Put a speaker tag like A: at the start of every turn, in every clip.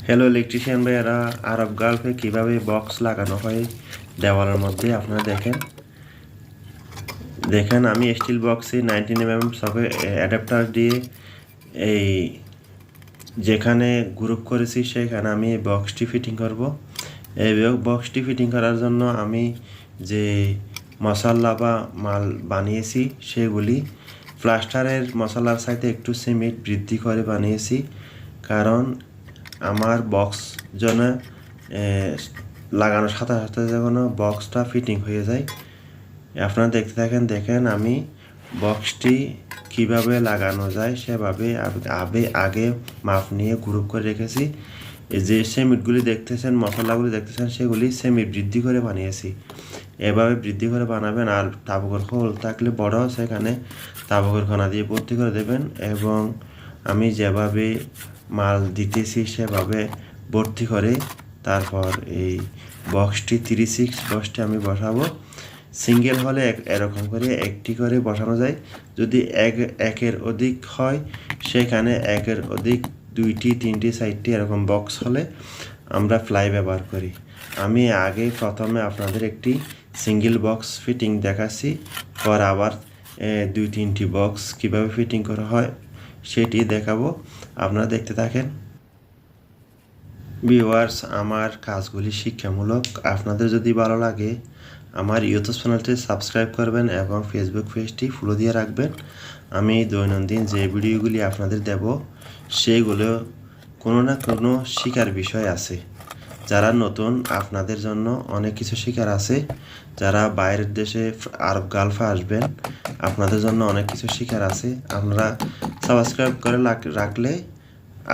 A: Hello electrician ভাইয়ারা, আরব গালফে কিভাবে box লাগানো হয় দেওয়ালের মধ্যে আপনারা দেখেন আমি স্টিল বক্সে 19 mm সকে অ্যাডাপ্টার দিয়ে এই যেখানে গ্রুপ করেছি সেখানে আমি বক্সটি ফিটিং করব। এই বক্সটি ফিটিং করার জন্য আমি যে মশলা বা মাল বানিয়েছি সেগুলি প্লাস্টারের মশলার সাথে একটু সিমেন্ট বৃদ্ধি করে বানিয়েছি, কারণ আমার বক্স যেন লাগানোর সাথে সাথে যেন বক্সটা ফিটিং হয়ে যায়। আপনারা দেখেন আমি বক্সটি কিভাবে লাগানো যায় সেভাবে আগে মাপ নিয়ে গ্রুপ করে রেখেছি। যে সিমেন্টগুলি দেখতেছেন, মশলাগুলি দেখতেছেন, সেগুলি সিমেন্ট বৃদ্ধি করে বানিয়েছি। এভাবে বৃদ্ধি করে বানাবেন। আর তাবুকের খোল থাকলে বড় সেখানে তাবুকের খানা দিয়ে ভর্তি করে দেবেন এবং আমি যেভাবে মাল দিতেছি সেভাবে ভর্তি করে তারপর এই বক্সটি 36 বক্সটি আমি বসাবো। সিঙ্গেল হলে এরকম করে একটি করে বসানো যায়। যদি একের অধিক হয় সেখানে একের অধিক 2টি 3টি 4টি এরকম বক্স হলে আমরা ফ্লাই ব্যবহার করি। আমি প্রথমে আপনাদের একটি সিঙ্গেল বক্স ফিটিং দেখাচ্ছি, পর আবার 2-3টি বক্স কিভাবে ফিটিং করা হয় সেটি দেখাবো। আপনারা দেখতে থাকেন। ভিউয়ার্স, আমার কাজগুলি শিক্ষামূলক। আপনাদের যদি ভালো লাগে আমার ইউটিউব চ্যানেলটি সাবস্ক্রাইব করবেন এবং ফেসবুক পেজটি ফলো দিয়ে রাখবেন। আমি দৈনন্দিন যে ভিডিওগুলি আপনাদের দেব সেগুলো কোনো না কোনো শেখার বিষয় আছে। যারা নতুন আপনাদের জন্য অনেক কিছু শেখার আছে। যারা বাইরের দেশে আরব গালফে আসবেন আপনাদের জন্য অনেক কিছু শেখার আছে। আপনারা সাবস্ক্রাইব করে রাখলে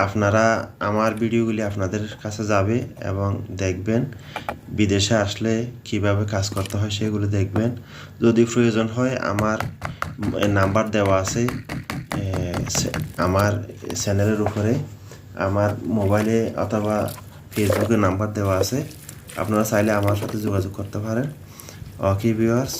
A: আপনারা আমার ভিডিওগুলি আপনাদের কাছে যাবে এবং দেখবেন। বিদেশে আসলে কিভাবে কাজ করতে হয় সেগুলো দেখবেন। যদি প্রয়োজন হয় আমার নাম্বার দেওয়া আছে আমার চ্যানেলের উপরে, আমার মোবাইলে অথবা ফেসবুকে নাম্বার দেওয়া আছে। আপনারা চাইলে আমার সাথে যোগাযোগ করতে পারেন। Okay viewers.